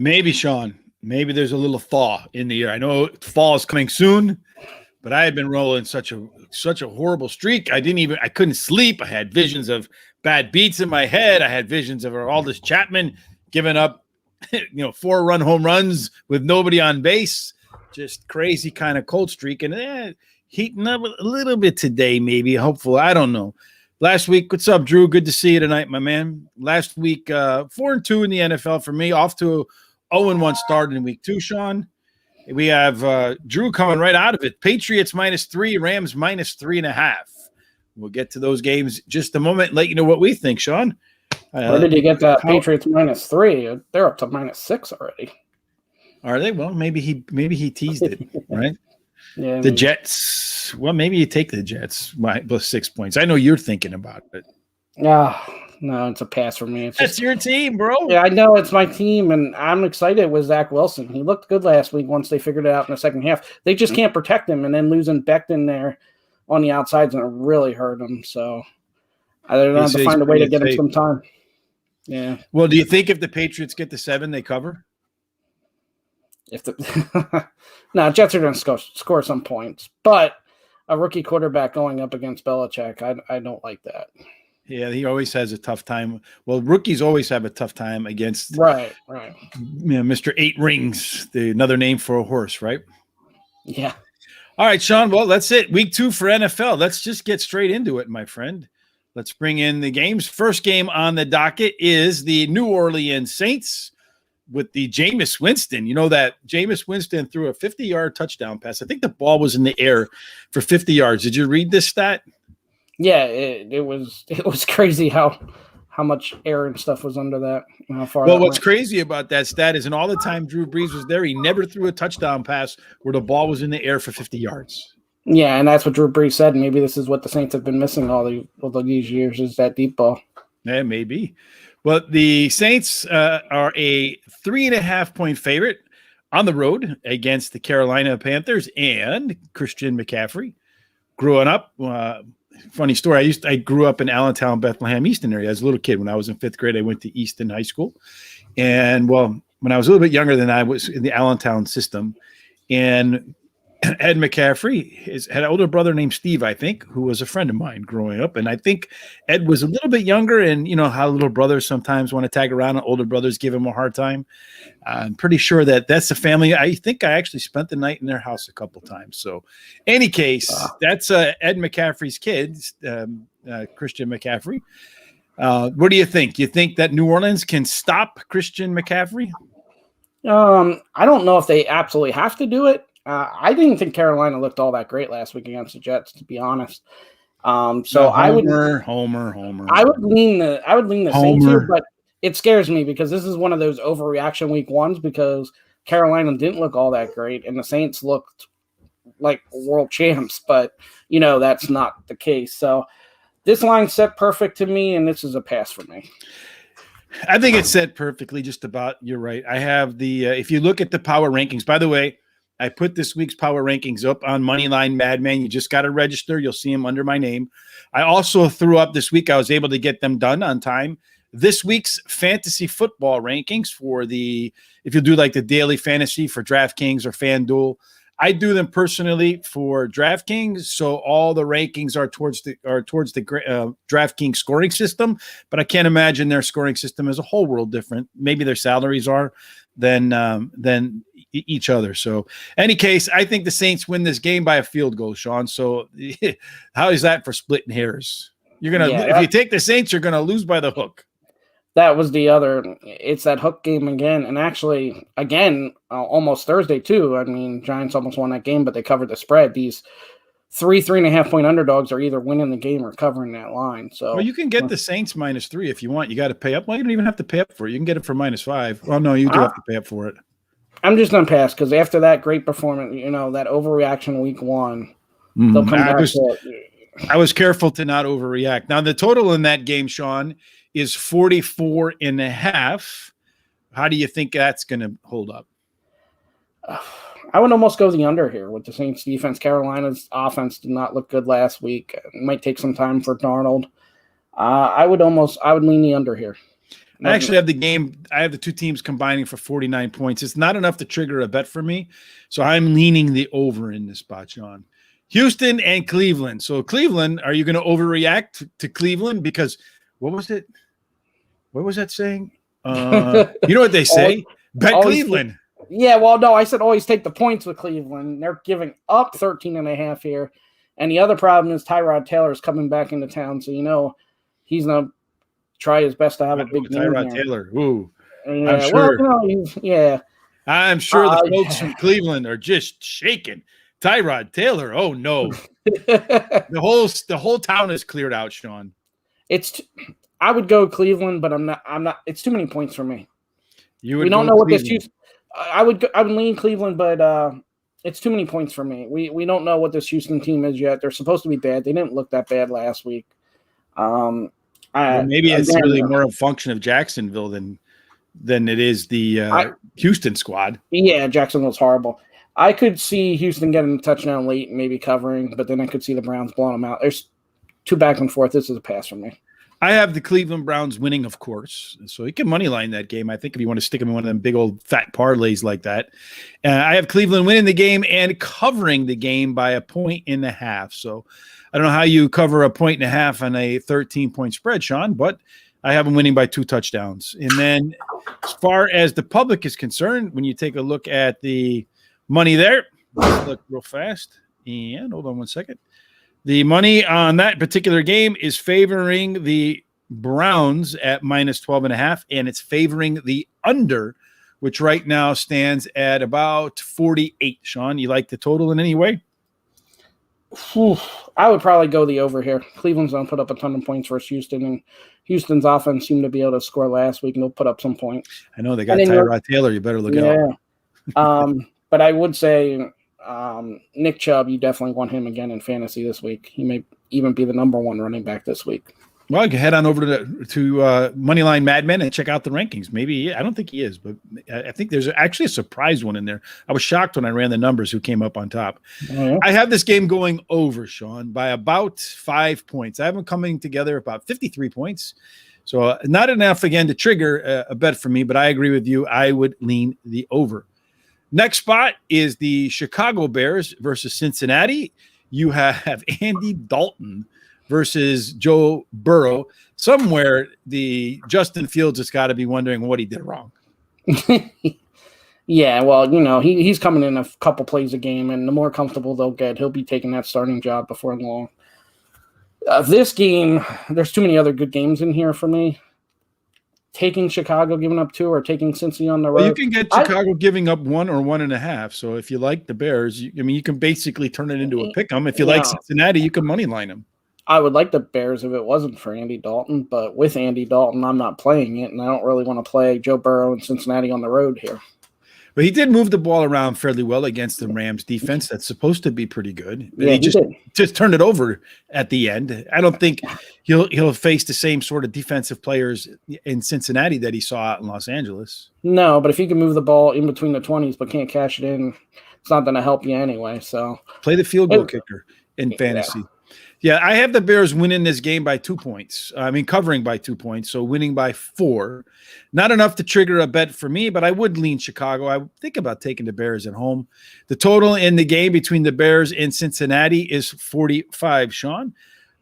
Maybe, Sean. Maybe there's a little thaw in the air. I know fall is coming soon, but I had been rolling such a horrible streak. I couldn't sleep. I had visions of bad beats in my head. I had visions of Aldis Chapman giving up, 4-run home runs with nobody on base. Just crazy kind of cold streak, and heating up a little bit today, maybe. Hopefully, I don't know. Last week, what's up, Drew? Good to see you tonight, my man. Last week, 4-2 in the NFL for me, off to 0-1 start in week 2, Sean. We have Drew coming right out of it. Patriots -3, Rams -3.5. We'll get to those games just a moment and let you know what we think, Sean. Where did you get that Patriots -3? They're up to -6 already. Are they? Well, maybe he teased it, right? Yeah. The maybe. Jets. Well, maybe you take the Jets plus 6 points. I know you're thinking about it. No, it's a pass for me. That's your team, bro. Yeah, I know it's my team, and I'm excited with Zach Wilson. He looked good last week once they figured it out in the second half. They just can't protect him, and then losing Becton there on the outside's going to really hurt him. So they're going to have to find a way to get him some time. Yeah. Well, do you think if the Patriots get to 7, they cover? No, Jets are going to score some points, but a rookie quarterback going up against Belichick, I don't like that. Yeah, he always has a tough time. Well, rookies always have a tough time against right. Mr. 8 Rings, another name for a horse, right? Yeah. All right, Sean. Well, that's it. Week 2 for NFL. Let's just get straight into it, my friend. Let's bring in the games. First game on the docket is the New Orleans Saints with the Jameis Winston. You know that Jameis Winston threw a 50-yard touchdown pass. I think the ball was in the air for 50 yards. Did you read this stat? Yeah, it was crazy how much air and stuff was under that. How far. Well, what's crazy about that stat is in all the time Drew Brees was there, he never threw a touchdown pass where the ball was in the air for 50 yards. Yeah, and that's what Drew Brees said. Maybe this is what the Saints have been missing all these years is that deep ball. Yeah, maybe. Well, the Saints are a 3.5-point favorite on the road against the Carolina Panthers and Christian McCaffrey. Growing up, funny story. I grew up in Allentown, Bethlehem, Easton area. As a little kid, when I was in 5th grade, I went to Easton High School. And, well, when I was a little bit younger than I was in the Allentown system. And Ed McCaffrey had an older brother named Steve, I think, who was a friend of mine growing up. And I think Ed was a little bit younger, and you know how little brothers sometimes want to tag around and older brothers give him a hard time. I'm pretty sure that's the family. I think I actually spent the night in their house a couple times. So any case, that's Ed McCaffrey's kids, Christian McCaffrey. What do you think? You think that New Orleans can stop Christian McCaffrey? I don't know if they absolutely have to do it. I didn't think Carolina looked all that great last week against the Jets, to be honest. I would lean the Saints here, but it scares me because this is one of those overreaction week ones because Carolina didn't look all that great and the Saints looked like world champs, but that's not the case. So this line's set perfect to me, and this is a pass for me. I think it's set perfectly. Just about. You're right. I have the. If you look at the power rankings, by the way. I put this week's power rankings up on Moneyline Madmen. You just got to register. You'll see them under my name. I also threw up this week. I was able to get them done on time. This week's fantasy football rankings if you do like the daily fantasy for DraftKings or FanDuel, I do them personally for DraftKings. So all the rankings are towards the DraftKings scoring system, but I can't imagine their scoring system is a whole world different. Maybe their salaries are than each other. So any case, I think the Saints win this game by a field goal, Sean. So how is that for splitting hairs? If you take the Saints, you're going to lose by the hook. That was it's that hook game again. And actually, again, almost Thursday too. I mean, Giants almost won that game, but they covered the spread. These 3.5-point underdogs are either winning the game or covering that line. So you can get the Saints -3 if you want. You got to pay up. Well, you don't even have to pay up for it. You can get it for -5. Well, no, you do have to pay up for it. I'm just going to pass because after that great performance, that overreaction week 1, they'll come back to it. I was careful to not overreact. Now, the total in that game, Sean, is 44.5. How do you think that's going to hold up? I would almost go the under here with the Saints defense. Carolina's offense did not look good last week. It might take some time for Darnold. I would lean the under here. I actually have the game. I have the two teams combining for 49 points. It's not enough to trigger a bet for me. So I'm leaning the over in this spot, Sean. Houston and Cleveland. So Cleveland, are you going to overreact to Cleveland? Because what was it? What was that saying? You know what they say? Bet Cleveland. Yeah, well, no, I said always take the points with Cleveland. They're giving up 13.5 here. And the other problem is Tyrod Taylor is coming back into town. So, he's going to try his best to have a big game Tyrod Taylor. Ooh. Yeah, I'm sure. Well, I'm sure the folks from Cleveland are just shaking. Tyrod Taylor. Oh no. the whole town is cleared out, Sean. I would go Cleveland, but I'm not. It's too many points for me. We don't know what this. I would lean Cleveland, but it's too many points for me. We don't know what this Houston team is yet. They're supposed to be bad. They didn't look that bad last week. Maybe it's really more a function of Jacksonville than it is the Houston squad. Yeah, Jacksonville's horrible. I could see Houston getting a touchdown late and maybe covering, but then I could see the Browns blowing them out. There's two back and forth. This is a pass for me. I have the Cleveland Browns winning, of course. So you can money line that game, I think, if you want to stick them in one of them big old fat parlays like that. I have Cleveland winning the game and covering the game by 1.5 points. So I don't know how you cover 1.5 points on a 13-point spread, Sean, but I have them winning by 2 touchdowns. And then as far as the public is concerned, when you take a look at the money there, let's look real fast. And hold on one second. The money on that particular game is favoring the Browns at minus 12.5, and it's favoring the under, which right now stands at about 48. Sean, you like the total in any way? I would probably go the over here. Cleveland's going to put up a ton of points versus Houston, and Houston's offense seemed to be able to score last week, and they'll put up some points. I know they got Tyrod Taylor. You better look out. But I would say Nick Chubb, you definitely want him again in fantasy this week. He may even be the number one running back this week. Well, you can head on over to Moneyline Madmen and check out the rankings. Maybe I don't think he is, but I think there's actually a surprise one in there. I was shocked when I ran the numbers who came up on top. Mm-hmm. I have this game going over, Sean, by about 5 points. I have them coming together about 53 points. So not enough, again, to trigger a bet for me, but I agree with you. I would lean the over. Next spot is the Chicago Bears versus Cincinnati. You have Andy Dalton versus Joe Burrow. Somewhere the Justin Fields has got to be wondering what he did wrong. Yeah, well, he's coming in a couple plays a game, and the more comfortable they'll get, he'll be taking that starting job before long. This game, there's too many other good games in here for me. Taking Chicago giving up 2 or taking Cincy on the road. Well, you can get Chicago giving up 1 or 1.5. So if you like the Bears, you can basically turn it into a pick 'em. If you like Cincinnati, you can money line them. I would like the Bears if it wasn't for Andy Dalton, but with Andy Dalton, I'm not playing it, and I don't really want to play Joe Burrow and Cincinnati on the road here. But he did move the ball around fairly well against the Rams defense. That's supposed to be pretty good. But yeah, he just turned it over at the end. I don't think he'll face the same sort of defensive players in Cincinnati that he saw out in Los Angeles. No, but if he can move the ball in between the 20s but can't cash it in, it's not going to help you anyway. So play the field goal kicker in fantasy. Yeah, I have the Bears winning this game by 2 points. Covering by 2 points, so winning by 4. Not enough to trigger a bet for me, but I would lean Chicago. I would think about taking the Bears at home. The total in the game between the Bears and Cincinnati is 45, Sean.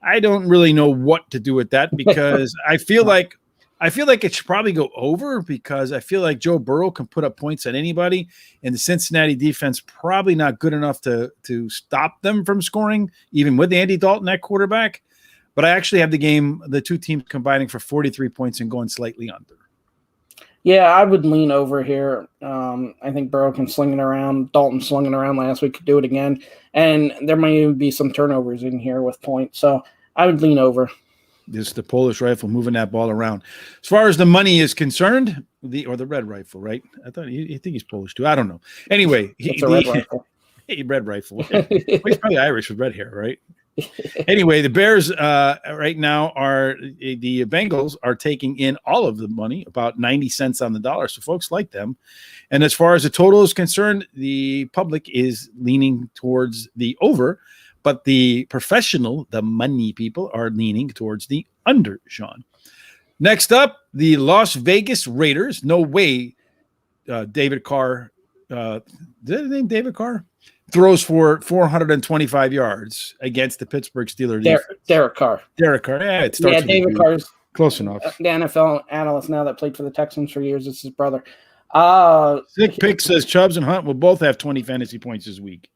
I don't really know what to do with that because I feel like it should probably go over because I feel like Joe Burrow can put up points on anybody, and the Cincinnati defense probably not good enough to stop them from scoring, even with Andy Dalton at quarterback. But I actually have the two teams combining for 43 points and going slightly under. Yeah, I would lean over here. I think Burrow can sling it around. Dalton slung it around last week, could do it again. And there may even be some turnovers in here with points. So I would lean over. This is the Polish rifle moving that ball around. As far as the money is concerned, the red rifle, right? I thought you think he's Polish too. I don't know. Anyway, it's a red rifle. Red rifle. He's probably Irish with red hair, right? Anyway, the Bears right now the Bengals are taking in all of the money, about 90 cents on the dollar. So folks like them. And as far as the total is concerned, the public is leaning towards the over. But the money people are leaning towards the under, Sean. Next up, the Las Vegas Raiders. No way David Carr, is that his name David Carr? Throws for 425 yards against the Pittsburgh Steelers. Derek Carr. Derek Carr. Yeah, it starts with David Carr's close enough. The NFL analyst now that played for the Texans for years. It's his brother. Sick Pick says Chubbs and Hunt will both have 20 fantasy points this week.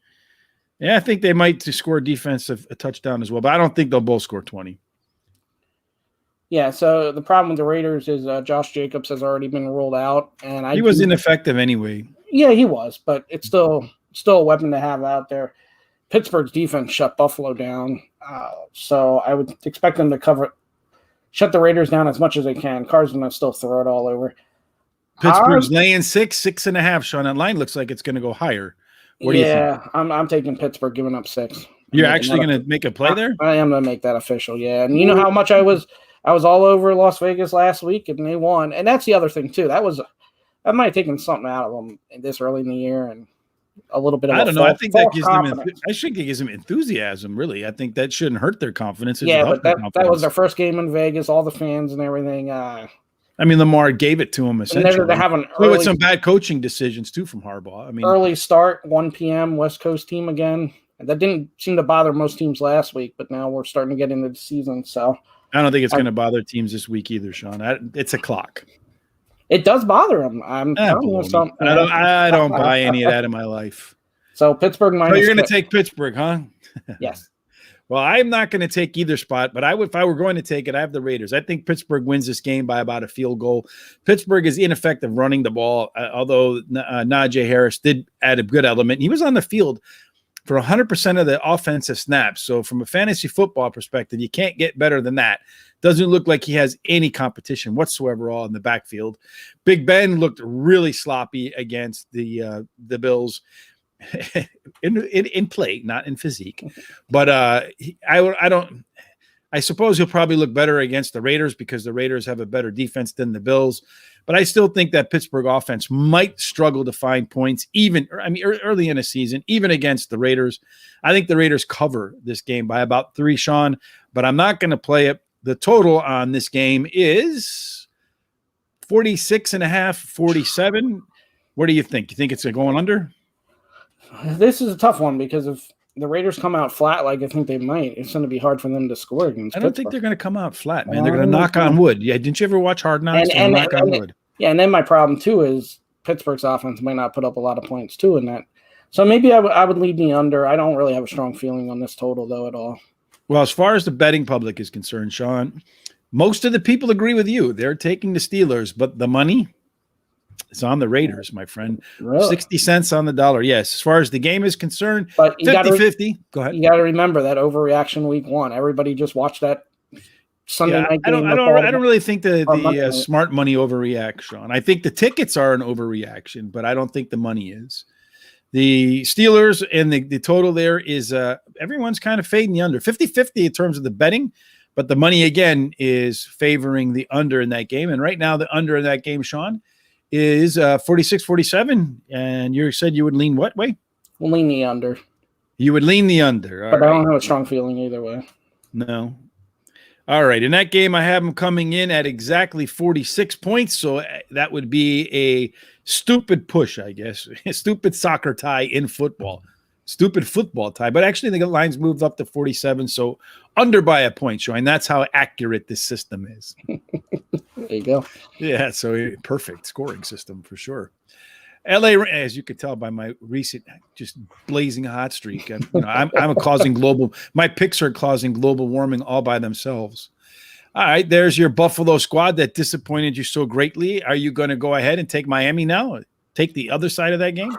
Yeah, I think they might score defensive a touchdown as well, but I don't think they'll both score 20. Yeah, so the problem with the Raiders is Josh Jacobs has already been ruled out, and he was ineffective anyway. Yeah, he was, but it's still a weapon to have out there. Pittsburgh's defense shut Buffalo down, so I would expect them to shut the Raiders down as much as they can. Carr's going to still throw it all over. Pittsburgh's laying 6.5. Sean, that line looks like it's going to go higher. What do you think? I'm taking Pittsburgh, giving up 6. You're actually going to make a play there? I am going to make that official, yeah. And you know how much I was all over Las Vegas last week, and they won. And that's the other thing, too. That might have taken something out of them this early in the year and a little bit of I don't know. I think that gives them I think it gives them enthusiasm, really. I think that shouldn't hurt their confidence. But that was their first game in Vegas, all the fans and everything. I mean, Lamar gave it to him essentially. They have with some bad coaching decisions, too, from Harbaugh. I mean, early start, 1 p.m., West Coast team again. That didn't seem to bother most teams last week, but now we're starting to get into the season, so I don't think it's going to bother teams this week either, Sean. It's a clock. It does bother them. I'm telling you something. I don't buy any of that in my life. So Pittsburgh minus. So you're going to take Pittsburgh, huh? Yes. Well, I'm not going to take either spot, but if I were going to take it, I have the Raiders. I think Pittsburgh wins this game by about a field goal. Pittsburgh is ineffective running the ball, although Najee Harris did add a good element. He was on the field for 100% of the offensive snaps. So from a fantasy football perspective, you can't get better than that. Doesn't look like he has any competition whatsoever all in the backfield. Big Ben looked really sloppy against the Bills. in play, not in physique, but I suppose he'll probably look better against the Raiders because the Raiders have a better defense than the Bills. But I still think that Pittsburgh offense might struggle to find points, early in a season, even against the Raiders. I think the Raiders cover this game by about 3, Sean, but I'm not going to play it. The total on this game is 46.5, 47. What do you think? You think it's going under? This is a tough one because if the Raiders come out flat, like I think they might, it's going to be hard for them to score against. I don't think they're going to come out flat, man. They're going to knock on wood. Yeah, didn't you ever watch Hard Knocks? And knock on wood. Yeah, and then my problem too is Pittsburgh's offense might not put up a lot of points too in that. So maybe I would lead the under. I don't really have a strong feeling on this total though at all. Well, as far as the betting public is concerned, Sean, most of the people agree with you. They're taking the Steelers, but the money is on the Raiders, my friend. Really? 60 cents on the dollar. Yes, as far as the game is concerned, but 50-50. Go ahead. You got to remember that overreaction week 1. Everybody just watched that Sunday night game. I don't really think the smart money overreacts, Sean. I think the tickets are an overreaction, but I don't think the money is. The Steelers and the total there is everyone's kind of fading the under. 50-50 in terms of the betting, but the money, again, is favoring the under in that game. And right now, the under in that game, Sean, is 46-47. And you said you would lean what way? We'll lean the under. You would lean the under. But I don't have a strong feeling either way. No. All right. In that game, I have them coming in at exactly 46 points. So that would be a stupid push, I guess. A stupid soccer tie in football. Stupid football tie. But actually, the line's moved up to 47. So under by a point, showing that's how accurate this system is. There you go. Yeah. So perfect scoring system for sure. LA, as you could tell by my recent just blazing hot streak, I'm causing global. My picks are causing global warming all by themselves. All right, there's your Buffalo squad that disappointed you so greatly. Are you going to go ahead and take Miami now? Take the other side of that game?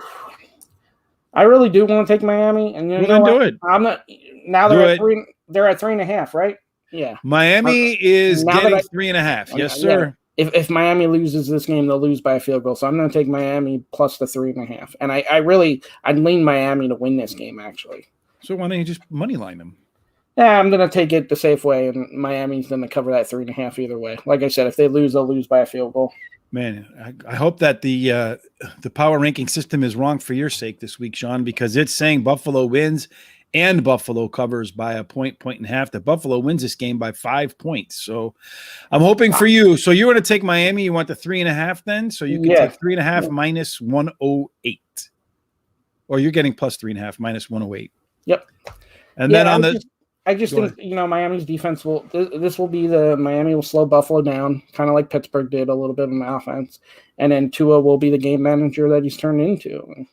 I really do want to take Miami, and do it. I'm not. Now they're at 3. They're at 3.5, right? Yeah. Miami is getting 3.5. Yes, sir. Yeah. If Miami loses this game, they'll lose by a field goal. So I'm going to take Miami plus the 3.5. And I'd lean Miami to win this game, actually. So why don't you just money line them? Yeah, I'm going to take it the safe way, and Miami's going to cover that 3.5 either way. Like I said, if they lose, they'll lose by a field goal. Man, I hope that the power ranking system is wrong for your sake this week, Sean, because it's saying Buffalo wins and Buffalo covers by a point and a half. That Buffalo wins this game by 5 points. So I'm hoping for you. So you want to take Miami. You want the 3.5 then? So you can take 3.5 minus 108. Or you're getting plus 3.5 minus 108. Yep. And then on I just think, Miami's defense this will be Miami will slow Buffalo down, kind of like Pittsburgh did a little bit on the offense. And then Tua will be the game manager that he's turned into.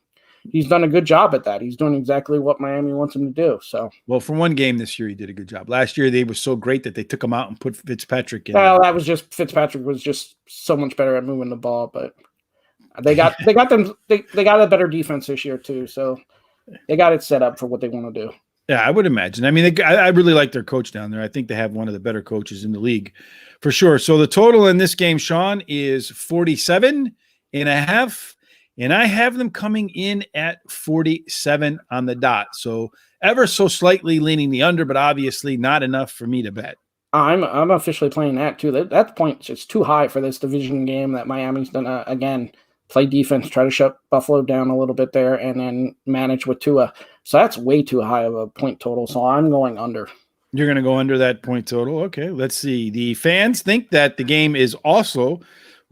He's done a good job at that. He's doing exactly what Miami wants him to do. So, well, for one game this year, he did a good job. Last year, they were so great that they took him out and put Fitzpatrick in. Well, that was just Fitzpatrick was just so much better at moving the ball, but they got a better defense this year too. So they got it set up for what they want to do. Yeah, I would imagine. I mean, I really like their coach down there. I think they have one of the better coaches in the league for sure. So the total in this game, Sean, is 47.5. And I have them coming in at 47 on the dot. So ever so slightly leaning the under, but obviously not enough for me to bet. I'm officially playing that too. That point is too high for this division game that Miami's going to, again, play defense, try to shut Buffalo down a little bit there, and then manage with Tua. So that's way too high of a point total. So I'm going under. You're going to go under that point total? Okay, let's see. The fans think that the game is also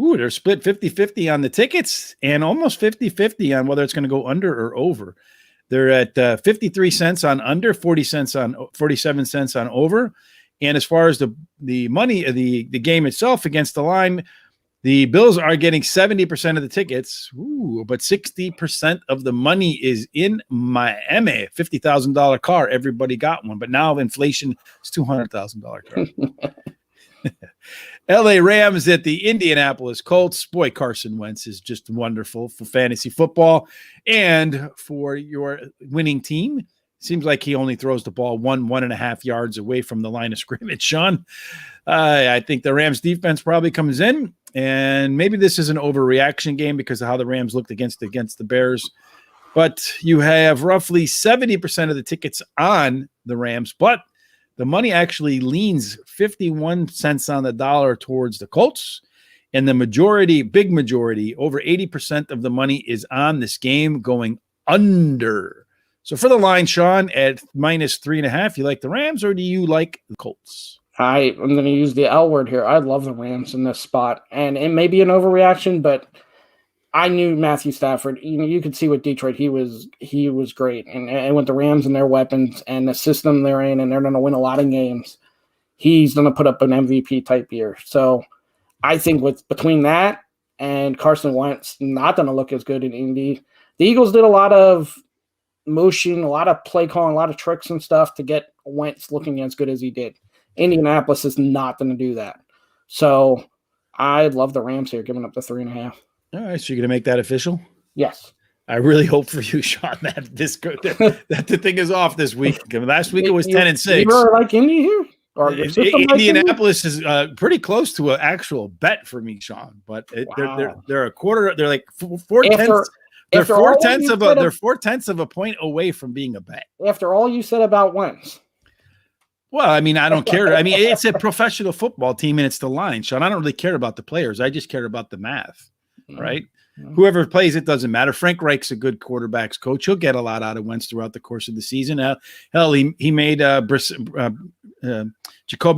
they're split 50-50 on the tickets and almost 50-50 on whether it's going to go under or over. They're at 53 cents on under, 47 cents on over. And as far as the money, the game itself against the line, the Bills are getting 70% of the tickets, but 60% of the money is in Miami. $50,000 car, everybody got one. But now inflation is $200,000 car. LA Rams at the Indianapolis Colts. Boy, Carson Wentz is just wonderful for fantasy football and for your winning team. Seems like he only throws the ball 1.5 yards away from the line of scrimmage, Sean. I think the Rams defense probably comes in, and maybe this is an overreaction game because of how the Rams looked against the Bears. But you have roughly 70% of the tickets on the Rams, but the money actually leans 51 cents on the dollar towards the Colts. And the big majority, over 80% of the money is on this game going under. So for the line, Sean, at minus 3.5, you like the Rams or do you like the Colts? I'm going to use the L word here. I love the Rams in this spot. And it may be an overreaction, but I knew Matthew Stafford. You could see with Detroit, he was great. And with the Rams and their weapons and the system they're in, and they're going to win a lot of games, he's going to put up an MVP type year. So I think between that and Carson Wentz not going to look as good in Indy, the Eagles did a lot of motion, a lot of play calling, a lot of tricks and stuff to get Wentz looking as good as he did. Indianapolis is not going to do that. So I love the Rams here, giving up the 3.5. All right, so you're going to make that official? Yes. I really hope for you, Sean, that the thing is off this week. Last week it was 10-6. You really like Indy here? Or Indianapolis is pretty close to an actual bet for me, Sean. But they're a quarter. They're like 4/10. They're 4/10 of a point away from being a bet. After all you said about Wentz. Well, I mean, I don't care. I mean, it's a professional football team and it's the line, Sean. I don't really care about the players. I just care about the math, right? Mm-hmm. Whoever plays, it doesn't matter. Frank Reich's a good quarterbacks coach. He'll get a lot out of Wentz throughout the course of the season. Hell, he made Jacoby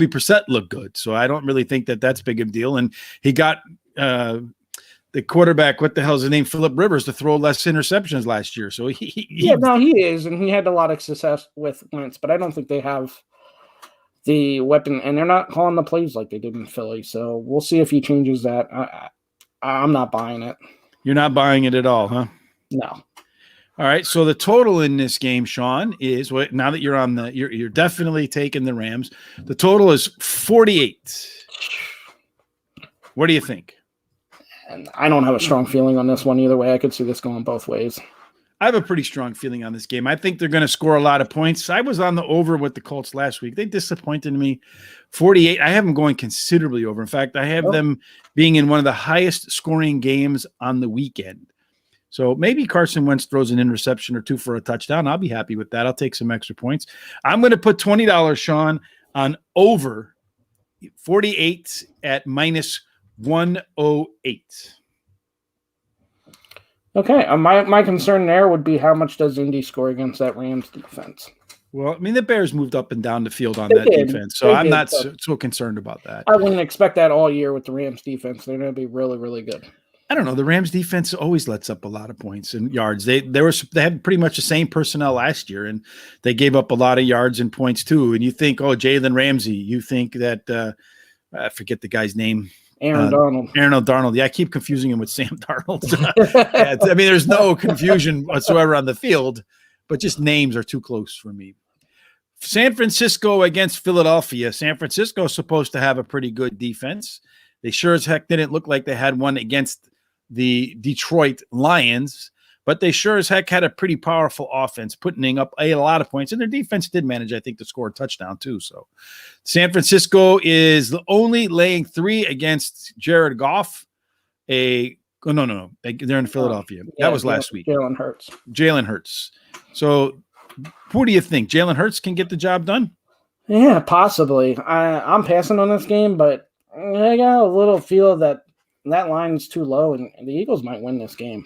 Brissett look good. So I don't really think that's big of a deal. And he got the quarterback, what the hell is his name, Phillip Rivers, to throw less interceptions last year. So he is, and he had a lot of success with Wentz, but I don't think they have the weapon, and they're not calling the plays like they did in Philly. So we'll see if he changes that. I'm not buying it. You're not buying it at all, huh? No. All right. So the total in this game, Sean, is now that you're definitely taking the Rams. The total is 48. What do you think? And I don't have a strong feeling on this one either way. I could see this going both ways. I have a pretty strong feeling on this game. I think they're going to score a lot of points. I was on the over with the Colts last week. They disappointed me. 48. I have them going considerably over. In fact, I have them being in one of the highest scoring games on the weekend. So maybe Carson Wentz throws an interception or two for a touchdown. I'll be happy with that. I'll take some extra points. I'm going to put $20, Sean, on over 48 at minus 108. Okay, my concern there would be how much does Indy score against that Rams defense? Well, I mean, the Bears moved up and down the field on that defense, so I'm not so concerned about that. I wouldn't expect that all year with the Rams defense. They're going to be really, really good. I don't know. The Rams defense always lets up a lot of points and yards. They had pretty much the same personnel last year, and they gave up a lot of yards and points too. And you think, oh, Jalen Ramsey. You think that I forget the guy's name. Aaron Darnold. Aaron Darnold. Yeah, I keep confusing him with Sam Darnold. I mean, there's no confusion whatsoever on the field, but just names are too close for me. San Francisco against Philadelphia. San Francisco is supposed to have a pretty good defense. They sure as heck didn't look like they had one against the Detroit Lions, but they sure as heck had a pretty powerful offense, putting up a lot of points. And their defense did manage, I think, to score a touchdown too. So San Francisco is only laying 3 against Jared Goff. No. They're in Philadelphia. That was last week. Jalen Hurts. So who do you think? Jalen Hurts can get the job done? Yeah, possibly. I'm passing on this game, but I got a little feel that line's too low, and the Eagles might win this game.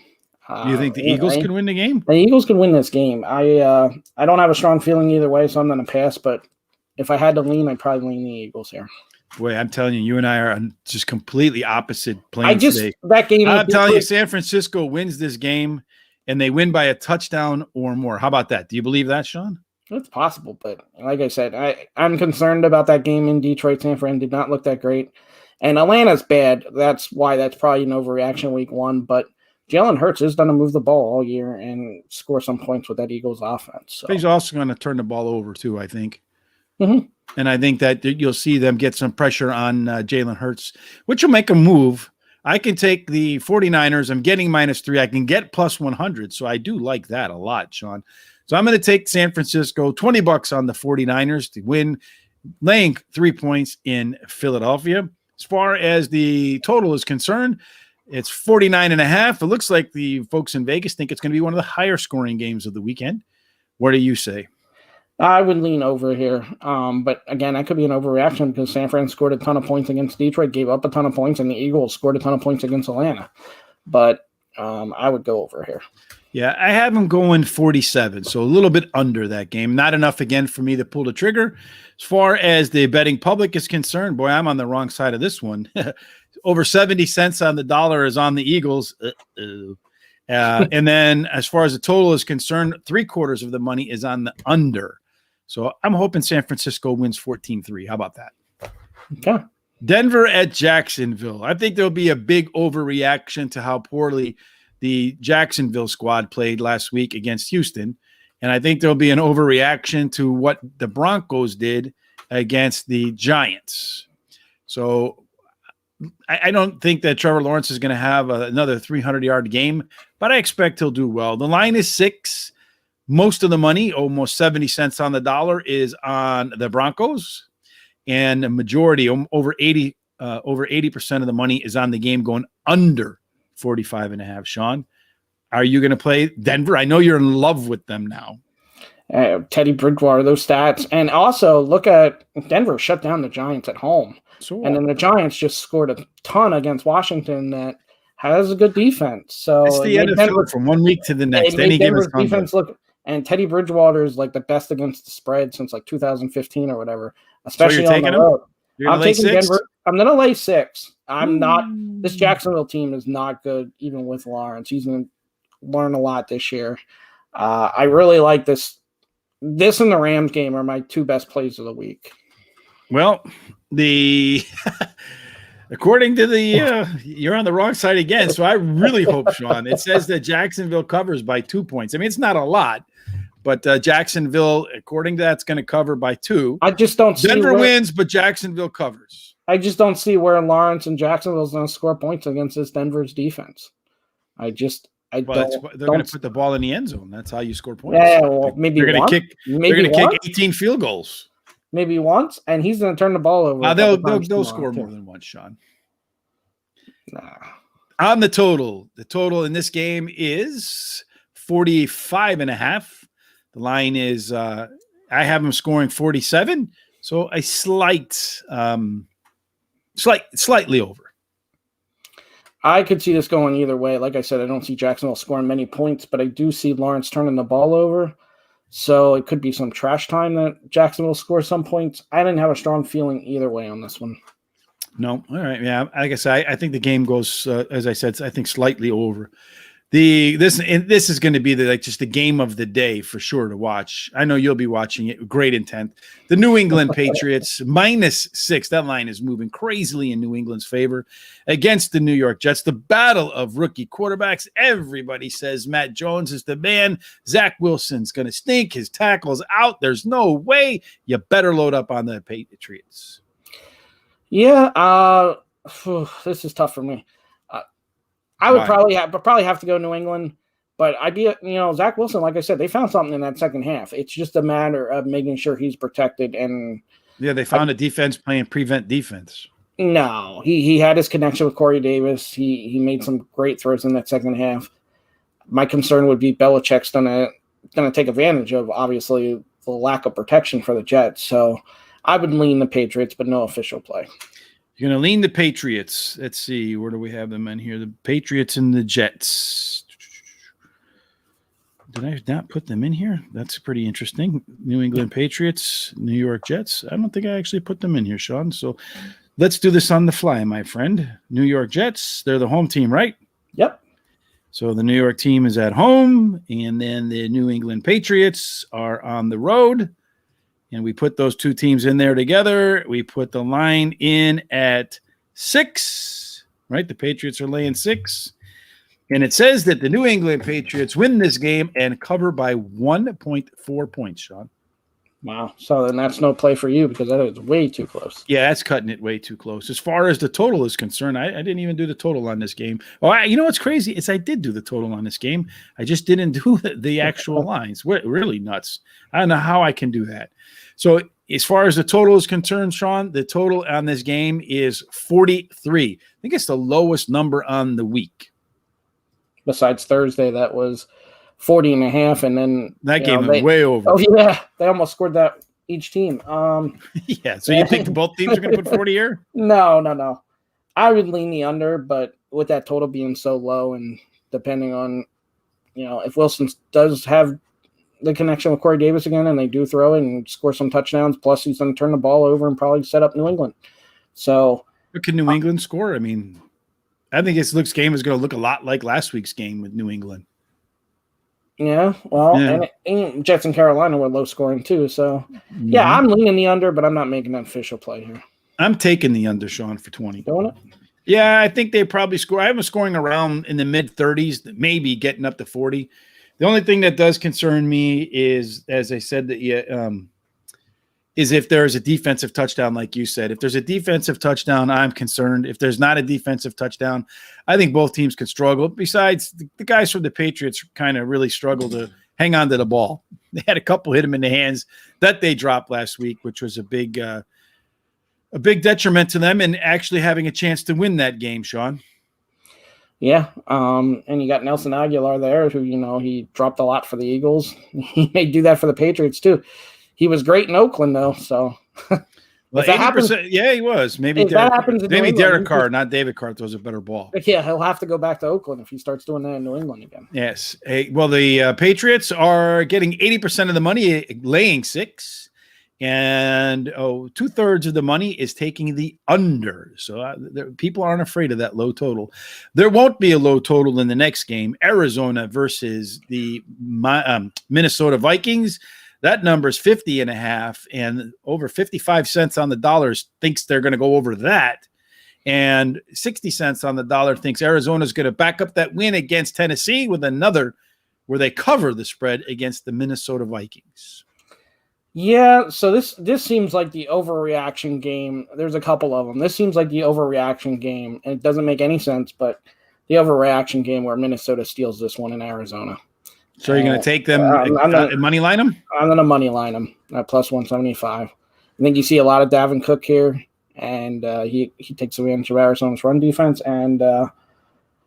You think the Eagles can win the game? The Eagles can win this game. I don't have a strong feeling either way, so I'm going to pass. But if I had to lean, I'd probably lean the Eagles here. Boy, I'm telling you, you and I are on just completely opposite planes today. That game. I'm telling you, San Francisco wins this game, and they win by a touchdown or more. How about that? Do you believe that, Sean? It's possible, but like I said, I'm concerned about that game in Detroit. San Fran did not look that great. And Atlanta's bad. That's why that's probably an overreaction week 1. But Jalen Hurts is going to move the ball all year and score some points with that Eagles offense. So. He's also going to turn the ball over too, I think. Mm-hmm. And I think that you'll see them get some pressure on Jalen Hurts, which will make a move. I can take the 49ers. I'm getting -3. I can get plus 100. So I do like that a lot, Sean. So I'm going to take San Francisco, $20 on the 49ers to win, laying 3 points in Philadelphia. As far as the total is concerned, it's 49.5. It looks like the folks in Vegas think it's going to be one of the higher scoring games of the weekend. What do you say? I would lean over here. But again, that could be an overreaction because San Fran scored a ton of points against Detroit, gave up a ton of points, and the Eagles scored a ton of points against Atlanta. But I would go over here. Yeah, I have them going 47, so a little bit under that game. Not enough, again, for me to pull the trigger. As far as the betting public is concerned, boy, I'm on the wrong side of this one. Over 70 cents on the dollar is on the Eagles. And then as far as the total is concerned, 3/4 of the money is on the under. So I'm hoping San Francisco wins 14-3. How about that? Okay. Denver at Jacksonville. I think there'll be a big overreaction to how poorly the Jacksonville squad played last week against Houston. And I think there'll be an overreaction to what the Broncos did against the Giants. So I don't think that Trevor Lawrence is going to have another 300-yard game, but I expect he'll do well. The line is 6. Most of the money, almost 70 cents on the dollar, is on the Broncos. And a majority, over 80% of the money is on the game going under 45.5. Sean, are you going to play Denver? I know you're in love with them now. Teddy Bridgewater, those stats. And also look at Denver shut down the Giants at home. And then the Giants just scored a ton against Washington that has a good defense. So it's the NFL from one week to the next. Any Denver's defense look, and Teddy Bridgewater is like the best against the spread since like 2015 or whatever, especially on the road. I'm taking Denver. I'm going to lay 6. I'm not. This Jacksonville team is not good, even with Lawrence. He's going to learn a lot this year. I really like this. This and the Rams game are my 2 best plays of the week. Well, according to you're on the wrong side again. So I really hope, Sean, it says that Jacksonville covers by 2 points. I mean, it's not a lot, but Jacksonville, according to that's going to cover by 2. I just don't see Denver wins, but Jacksonville covers. I just don't see where Lawrence and Jacksonville's going to score points against this Denver's defense. They're going to put the ball in the end zone. That's how you score points. Yeah, well, maybe they're going to kick 18 field goals. Maybe once, and he's going to turn the ball over. They'll score more than once, Sean. Nah. On the total in this game is 45.5. The line is I have them scoring 47, so a slightly over. I could see this going either way. Like I said, I don't see Jacksonville scoring many points, but I do see Lawrence turning the ball over. So it could be some trash time that Jacksonville scores some points. I didn't have a strong feeling either way on this one. No. All right. Yeah. Like I said, I think the game goes, as I said, I think slightly over. This is going to be just the game of the day for sure to watch. I know you'll be watching it with great intent. The New England Patriots -6. That line is moving crazily in New England's favor against the New York Jets. The battle of rookie quarterbacks. Everybody says Matt Jones is the man. Zach Wilson's going to stink. His tackle's out. There's no way. You better load up on the Patriots. Yeah. This is tough for me. I would probably have to go New England, but I'd be, Zach Wilson, like I said, they found something in that second half. It's just a matter of making sure he's protected. And yeah, they found a defense playing prevent defense. No, he had his connection with Corey Davis. He made some great throws in that second half. My concern would be Belichick's gonna take advantage of, obviously, the lack of protection for the Jets. So I would lean the Patriots, but no official play. You're going to lean the Patriots. Let's see. Where do we have them in here? The Patriots and the Jets. Did I not put them in here? That's pretty interesting. New England Patriots, New York Jets. I don't think I actually put them in here, Sean. So let's do this on the fly, my friend. New York Jets, they're the home team, right? Yep. So the New York team is at home, and then the New England Patriots are on the road. And we put those two teams in there together. We put the line in at 6, right? The Patriots are laying 6. And it says that the New England Patriots win this game and cover by 1.4 points, Sean. Wow. So then that's no play for you because that is way too close. Yeah, that's cutting it way too close. As far as the total is concerned, I didn't even do the total on this game. Oh, you know what's crazy is I did do the total on this game. I just didn't do the actual lines. We're really nuts. I don't know how I can do that. So as far as the total is concerned, Sean, the total on this game is 43. I think it's the lowest number on the week. Besides Thursday, that was 40.5, and then that game was way over. Oh yeah, they almost scored that each team. Yeah. So you think both teams are going to put 40 here? No. I would lean the under, but with that total being so low, and depending on if Wilson does have the connection with Corey Davis again, and they do throw it and score some touchdowns, plus he's going to turn the ball over and probably set up New England. So, but can New England score? I mean, I think this game is going to look a lot like last week's game with New England. Yeah, well, and Jets and Carolina were low scoring too. So, yeah, I'm leaning the under, but I'm not making an official play here. I'm taking the under, Sean, for 20. Doing it? Yeah, I think they probably score. I have them scoring around in the mid-30s, maybe getting up to 40. The only thing that does concern me is, as I said, is if there's a defensive touchdown, like you said. If there's a defensive touchdown, I'm concerned. If there's not a defensive touchdown, I think both teams could struggle. Besides, the guys from the Patriots kind of really struggled to hang on to the ball. They had a couple hit them in the hands that they dropped last week, which was a big detriment to them and actually having a chance to win that game, Sean. Yeah, and you got Nelson Aguilar there, who, he dropped a lot for the Eagles. He may do that for the Patriots, too. He was great in Oakland, though, so. Well, 80%, yeah, he was. Maybe Derek Carr, not David Carr, throws a better ball. Yeah, he'll have to go back to Oakland if he starts doing that in New England again. Yes. Hey, well, the Patriots are getting 80% of the money, laying 6. And 2/3 of the money is taking the under. So people aren't afraid of that low total. There won't be a low total in the next game, Arizona versus the Minnesota Vikings. That number is 50.5, and over 55 cents on the dollar thinks they're going to go over that. And 60 cents on the dollar thinks Arizona's going to back up that win against Tennessee with another where they cover the spread against the Minnesota Vikings. Yeah, so this seems like the overreaction game. There's a couple of them. This seems like the overreaction game, and it doesn't make any sense, but the overreaction game where Minnesota steals this one in Arizona. So you're going to take them money line them? I'm going to money line them at plus 175. I think you see a lot of Dalvin Cook here, and he takes advantage of Arizona's run defense, and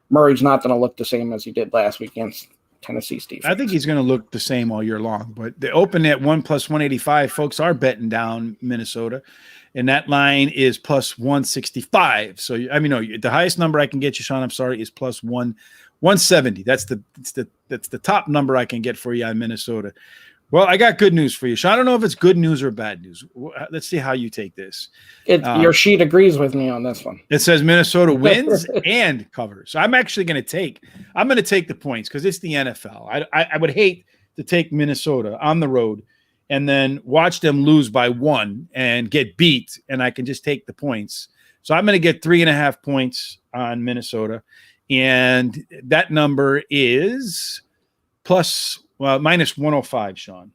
Murray's not going to look the same as he did last week against Tennessee's defense. I think he's going to look the same all year long, but the open at 1 plus 185, folks are betting down Minnesota, and that line is plus 165. So the highest number I can get you, Sean, I'm sorry, is plus 170. That's the top number I can get for you on Minnesota. Well, I got good news for you, Sean. I don't know if it's good news or bad news. Let's see how you take this. Your sheet agrees with me on this one. It says Minnesota wins and covers. So I'm actually going to take the points because it's the NFL. I would hate to take Minnesota on the road and then watch them lose by 1 and get beat, and I can just take the points. So I'm going to get 3.5 points on Minnesota, and that number is minus 105, Sean.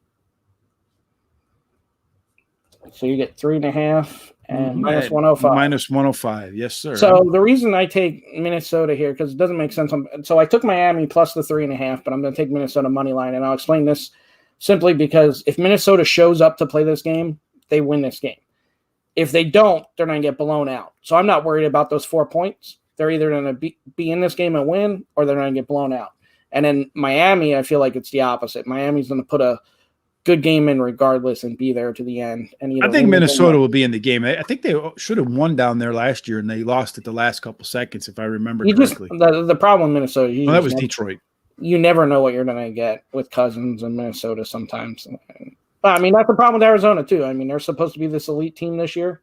So you get 3.5 and minus 105. Minus 105, yes, sir. So the reason I take Minnesota here, because it doesn't make sense. So I took Miami plus the 3.5, but I'm going to take Minnesota money line, and I'll explain this simply because if Minnesota shows up to play this game, they win this game. If they don't, they're going to get blown out. So I'm not worried about those 4 points. They're either going to be in this game and win, or they're going to get blown out. And then Miami, I feel like it's the opposite. Miami's going to put a good game in regardless and be there to the end. And I think Minnesota will be in the game. I think they should have won down there last year, and they lost at the last couple seconds, if I remember correctly. The problem with Minnesota, that was Detroit. You never know what you're going to get with Cousins and Minnesota sometimes. But, I mean, that's the problem with Arizona, too. I mean, they're supposed to be this elite team this year.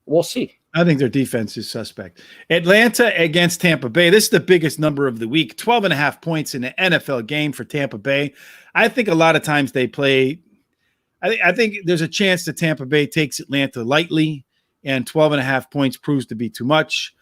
We'll see. I think their defense is suspect. Atlanta against Tampa Bay. This is the biggest number of the week. 12.5 points in the NFL game for Tampa Bay. I think a lot of times they play – I think there's a chance that Tampa Bay takes Atlanta lightly, and 12.5 points proves to be too much.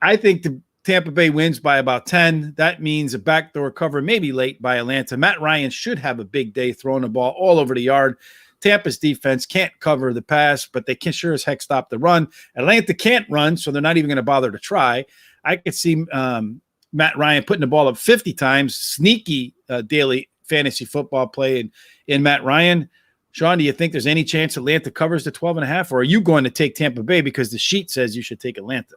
I think the Tampa Bay wins by about 10. That means a backdoor cover, maybe late by Atlanta. Matt Ryan should have a big day throwing the ball all over the yard. Tampa's defense can't cover the pass, but they can sure as heck stop the run. Atlanta can't run, so they're not even going to bother to try. I could see Matt Ryan putting the ball up 50 times. Sneaky daily fantasy football play in Matt Ryan. Sean, do you think there's any chance Atlanta covers the 12.5, or are you going to take Tampa Bay because the sheet says you should take Atlanta?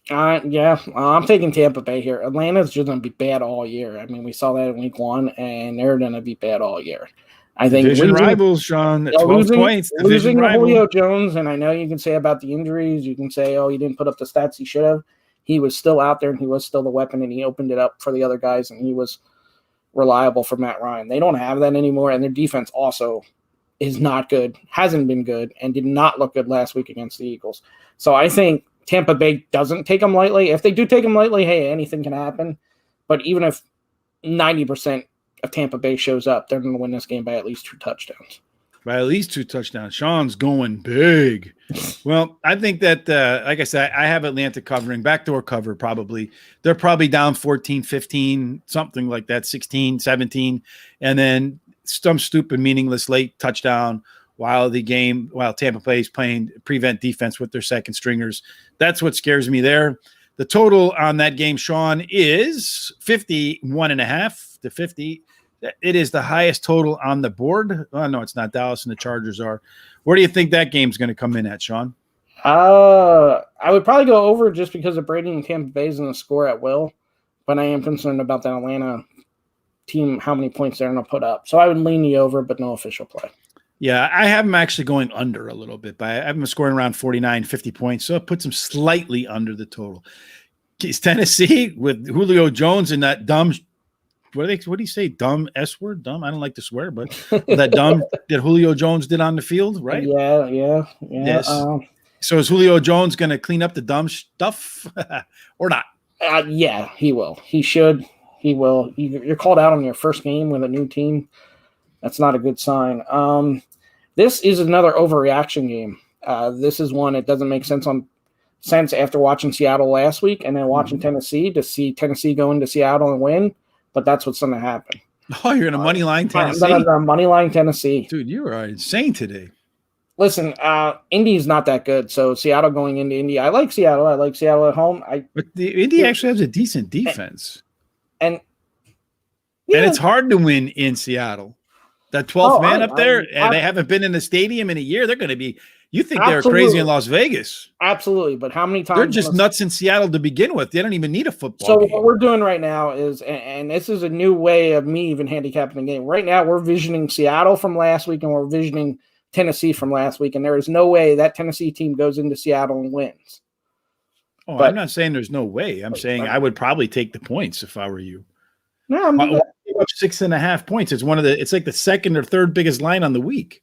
Yeah, I'm taking Tampa Bay here. Atlanta's just going to be bad all year. I mean, we saw that in week 1, and they're going to be bad all year. I think division rivals, Sean, 12 points. Losing Julio Jones, and I know you can say about the injuries, you can say, oh, he didn't put up the stats he should have. He was still out there, and he was still the weapon, and he opened it up for the other guys, and he was reliable for Matt Ryan. They don't have that anymore, and their defense also is not good, hasn't been good, and did not look good last week against the Eagles. So I think Tampa Bay doesn't take them lightly. If they do take them lightly, hey, anything can happen. But even if 90% of Tampa Bay shows up, they're going to win this game by at least 2 touchdowns. By at least 2 touchdowns. Sean's going big. Well, I think that, like I said, I have Atlanta covering, backdoor cover probably. They're probably down 14, 15, something like that, 16, 17. And then some stupid, meaningless late touchdown while Tampa Bay is playing prevent defense with their second stringers. That's what scares me there. The total on that game, Sean, is 51.5 to 50. It is the highest total on the board. Oh, no, it's not. Dallas and the Chargers are. Where do you think that game's going to come in at, Sean? I would probably go over just because of Brady and Tampa Bay's going to score at will. But I am concerned about the Atlanta team, how many points they're going to put up. So I would lean the over, but no official play. Yeah, I have them actually going under a little bit. But I have them scoring around 49, 50 points. So it puts them slightly under the total. Is Tennessee with Julio Jones and that dumb – what do you say? Dumb S word? Dumb? I don't like to swear, but that dumb that Julio Jones did on the field, right? Yeah. Yes. So is Julio Jones going to clean up the dumb stuff or not? Yeah, he will. He should. He will. You're called out on your first game with a new team. That's not a good sign. This is another overreaction game. This is one that doesn't make sense after watching Seattle last week and then watching Tennessee to see Tennessee go into Seattle and win. But that's what's going to happen. Oh, you're in a Moneyline Tennessee? I'm going to Moneyline Tennessee. Dude, you are insane today. Listen, Indy's not that good. So Seattle going into Indy. I like Seattle. I like Seattle at home. But Indy actually has a decent defense. And it's hard to win in Seattle. That 12th man up there, and they haven't been in the stadium in a year. They're going to be – you think they're crazy in Las Vegas. Absolutely, but how many times – They're just nuts in Seattle to begin with. They don't even need a football game. So what we're doing right now is – and this is a new way of me even handicapping the game. Right now we're visioning Seattle from last week and we're visioning Tennessee from last week, and there is no way that Tennessee team goes into Seattle and wins. Oh, I'm not saying there's no way. I'm saying I would probably take the points if I were you. No, gave up 6.5 points. It's like the second or third biggest line on the week.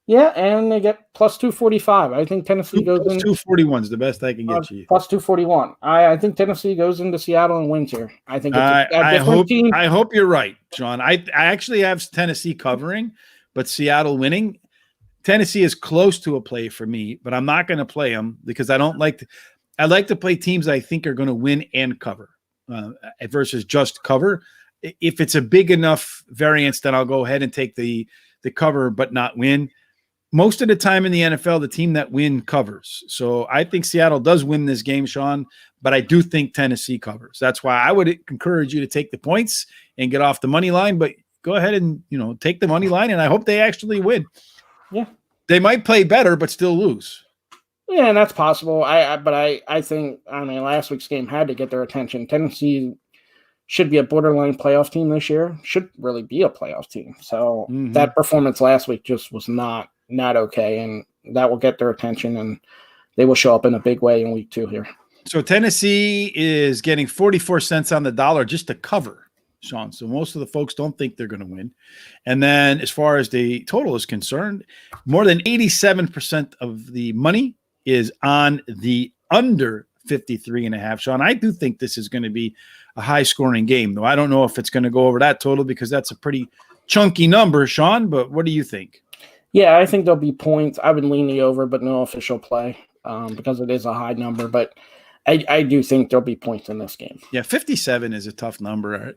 Yeah, and they get plus 245. I think Tennessee goes in. 241 is the best I can get you. Plus 241. I think Tennessee goes into Seattle and wins here. I think it's team. I hope you're right, Sean. I actually have Tennessee covering, but Seattle winning. Tennessee is close to a play for me, but I'm not going to play them because I don't like I like to play teams I think are going to win and cover versus just cover. If it's a big enough variance, then I'll go ahead and take the cover but not win. Most of the time in the NFL, the team that win covers. So I think Seattle does win this game, Sean, but I do think Tennessee covers. That's why I would encourage you to take the points and get off the money line, but go ahead and, take the money line, and I hope they actually win. Yeah. They might play better, but still lose. Yeah, and that's possible. I think, last week's game had to get their attention. Tennessee should be a borderline playoff team this year, should really be a playoff team. So that performance last week just was not okay, and that will get their attention, and they will show up in a big way in week 2 here. So Tennessee is getting 44 cents on the dollar just to cover, Sean. So most of the folks don't think they're going to win. And then as far as the total is concerned, more than 87% of the money is on the under 53.5. Sean, I do think this is going to be a high scoring game, though. I don't know if it's going to go over that total because that's a pretty chunky number, Sean, but what do you think? Yeah, I think there'll be points. I would lean the over, but no official play because it is a high number. But I do think there'll be points in this game. Yeah, 57 is a tough number.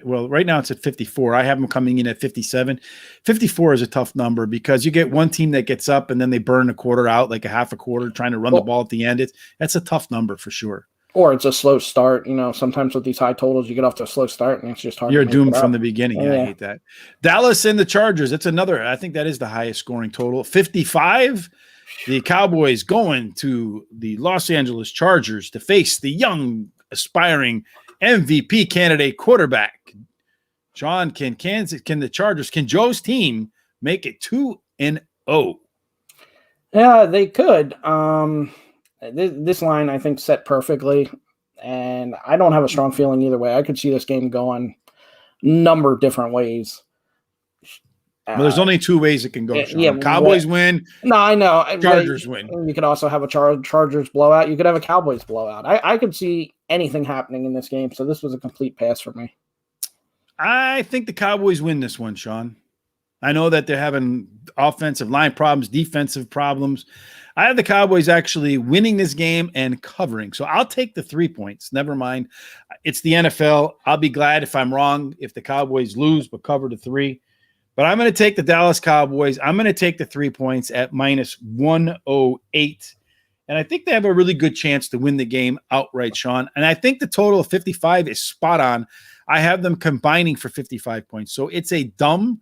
Well, right now it's at 54. I have them coming in at 57. 54 is a tough number because you get one team that gets up and then they burn a quarter out, like a half a quarter, trying to run the ball at the end. That's a tough number for sure. Or it's a slow start. Sometimes with these high totals, you get off to a slow start, and it's just hard. You're doomed from the beginning. Yeah. I hate that. Dallas and the Chargers. That's another. I think that is the highest scoring total. 55. The Cowboys going to the Los Angeles Chargers to face the young, aspiring MVP candidate quarterback. Sean, can Joe's team make it 2-0? Yeah, they could. This line, I think, set perfectly, and I don't have a strong feeling either way. I could see this game going a number of different ways. Well, there's only two ways it can go, Sean. Yeah, Cowboys win. No, I know. Chargers win. You could also have a Chargers blowout. You could have a Cowboys blowout. I could see anything happening in this game, so this was a complete pass for me. I think the Cowboys win this one, Sean. I know that they're having offensive line problems, defensive problems. I have the Cowboys actually winning this game and covering. So I'll take the 3 points. Never mind. It's the NFL. I'll be glad if I'm wrong if the Cowboys lose but cover the 3. But I'm going to take the Dallas Cowboys. I'm going to take the 3 points at minus 108. And I think they have a really good chance to win the game outright, Sean. And I think the total of 55 is spot on. I have them combining for 55 points. So it's a dumb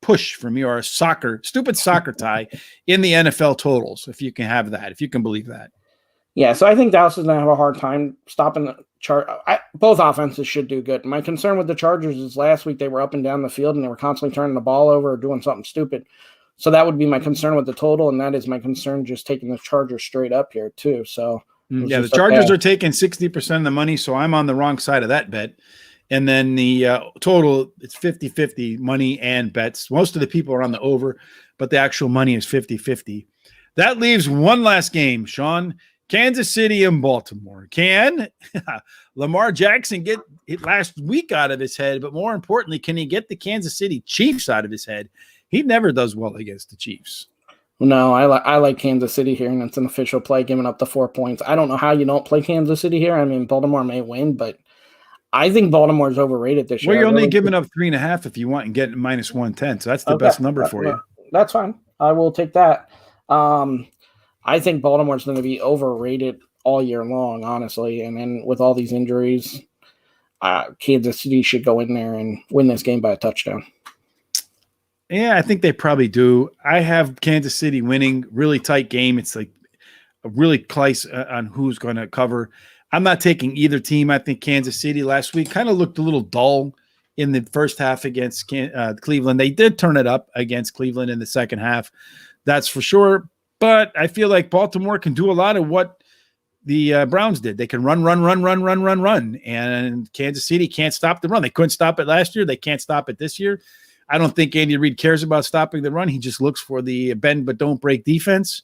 push for me, or a stupid soccer tie in the NFL totals, if you can have that, if you can believe that. Yeah, so I think Dallas is going to have a hard time stopping the both offenses should do good. My concern with the Chargers is last week they were up and down the field and they were constantly turning the ball over or doing something stupid. So that would be my concern with the total, and that is my concern just taking the Chargers straight up here too. So yeah, the Chargers are taking 60% of the money, so I'm on the wrong side of that bet. And then the total, it's 50-50 money and bets. Most of the people are on the over, but the actual money is 50-50. That leaves one last game, Sean. Kansas City and Baltimore. Can Lamar Jackson get it last week out of his head? But more importantly, can he get the Kansas City Chiefs out of his head? He never does well against the Chiefs. No, I like Kansas City here, and it's an official play, giving up the 4 points. I don't know how you don't play Kansas City here. I mean, Baltimore may win, but I think Baltimore's overrated this year. Well, you're only giving up 3.5 if you want and getting minus 110. So that's the best number for you. That's fine. I will take that. I think Baltimore's going to be overrated all year long, honestly. And then with all these injuries, Kansas City should go in there and win this game by a touchdown. Yeah, I think they probably do. I have Kansas City winning. Really tight game. It's like a really close on who's going to cover. I'm not taking either team. I think Kansas City last week kind of looked a little dull in the first half against Cleveland. They did turn it up against Cleveland in the second half. That's for sure. But I feel like Baltimore can do a lot of what the Browns did. They can run, and Kansas City can't stop the run. They couldn't stop it last year. They can't stop it this year. I don't think Andy Reid cares about stopping the run. He just looks for the bend but don't break defense.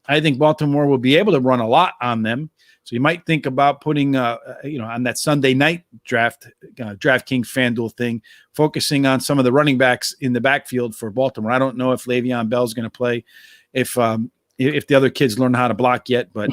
I think Baltimore will be able to run a lot on them. So you might think about putting, on that Sunday night DraftKings FanDuel thing, focusing on some of the running backs in the backfield for Baltimore. I don't know if Le'Veon Bell's going to play, if the other kids learn how to block yet, but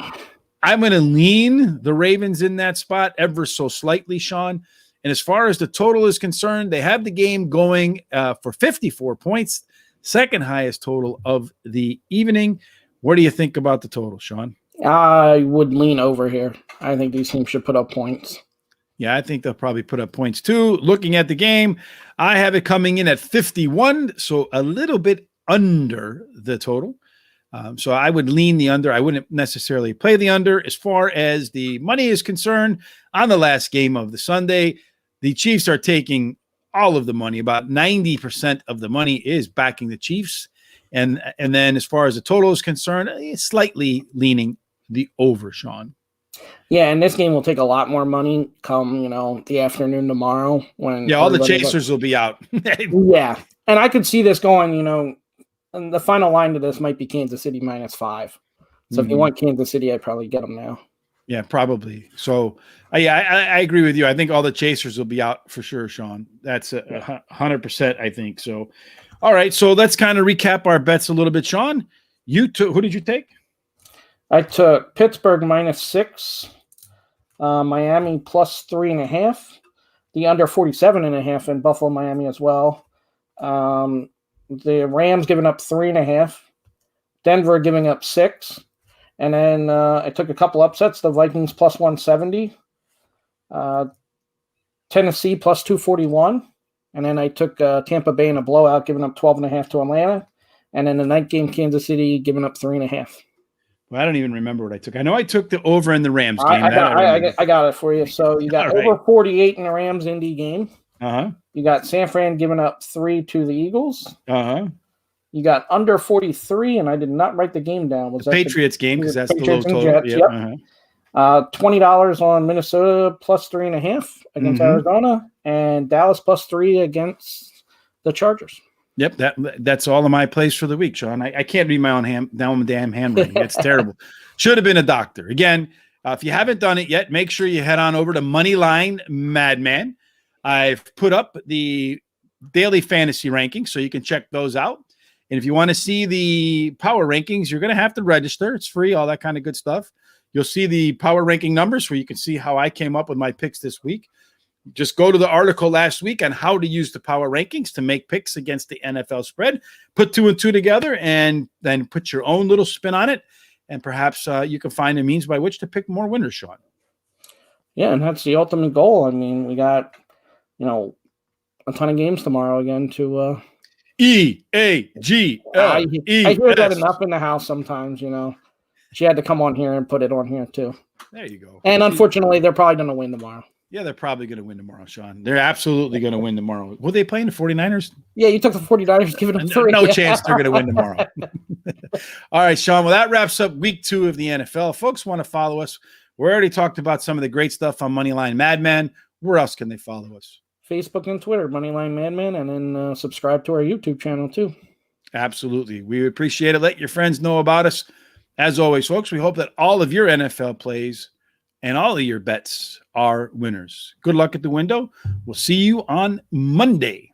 I'm going to lean the Ravens in that spot ever so slightly, Sean. And as far as the total is concerned, they have the game going for 54 points, second highest total of the evening. What do you think about the total, Sean? I would lean over here. I think these teams should put up points. Yeah, I think they'll probably put up points too. Looking at the game, I have it coming in at 51, so a little bit under the total. So I would lean the under. I wouldn't necessarily play the under. As far as the money is concerned, on the last game of the Sunday, the Chiefs are taking all of the money. About 90% of the money is backing the Chiefs. And then as far as the total is concerned, it's slightly leaning the over, Sean. Yeah, and this game will take a lot more money come, the afternoon tomorrow. When all the chasers will be out. Yeah, and I could see this going, and the final line to this might be Kansas City -5. So if you want Kansas City, I'd probably get them now. Yeah, probably. So, I agree with you. I think all the chasers will be out for sure, Sean. That's 100%, I think. So, all right. So let's kind of recap our bets a little bit, Sean. Who did you take? I took Pittsburgh -6, Miami +3.5, the under 47.5 in Buffalo, Miami as well. The Rams giving up 3.5, Denver giving up 6. And then I took a couple upsets, the Vikings +170, Tennessee +241. And then I took Tampa Bay in a blowout, giving up 12.5 to Atlanta. And then the night game, Kansas City giving up 3.5. Well, I don't even remember what I took. I know I took the over in the Rams game. I got it for you. So you got over 48 in the Rams-Indy game. Uh-huh. You got San Fran giving up 3 to the Eagles. Uh-huh. You got under 43, and I did not write the game down. Was the that Patriots game, because that's Patriots the low total. Jets, yep. Uh-huh. $20 on Minnesota +3.5 against Arizona, and Dallas +3 against the Chargers. Yep, that's all of my plays for the week, Sean. I can't read my own damn handwriting. It's terrible. Should have been a doctor. Again, if you haven't done it yet, make sure you head on over to Moneyline Madmen. I've put up the daily fantasy rankings, so you can check those out. And if you want to see the power rankings, you're going to have to register. It's free, all that kind of good stuff. You'll see the power ranking numbers where you can see how I came up with my picks this week. Just go to the article last week on how to use the power rankings to make picks against the NFL spread. Put 2 and 2 together and then put your own little spin on it. And perhaps you can find a means by which to pick more winners, Sean. Yeah, and that's the ultimate goal. I mean, we got, a ton of games tomorrow again to EAGLES. I hear that enough in the house sometimes, She had to come on here and put it on here too. There you go. And unfortunately, they're probably going to win tomorrow. Yeah, they're probably going to win tomorrow, Sean. They're absolutely going to win tomorrow. Will they play in the 49ers? Yeah, you took the 49ers, giving them 3. No chance they're going to win tomorrow. All right, Sean. Well, that wraps up week 2 of the NFL. If folks want to follow us, we already talked about some of the great stuff on Moneyline Madmen. Where else can they follow us? Facebook and Twitter, Moneyline Madmen, and then subscribe to our YouTube channel too. Absolutely. We appreciate it. Let your friends know about us. As always, folks, we hope that all of your NFL plays and all of your bets are winners. Good luck at the window. We'll see you on Monday.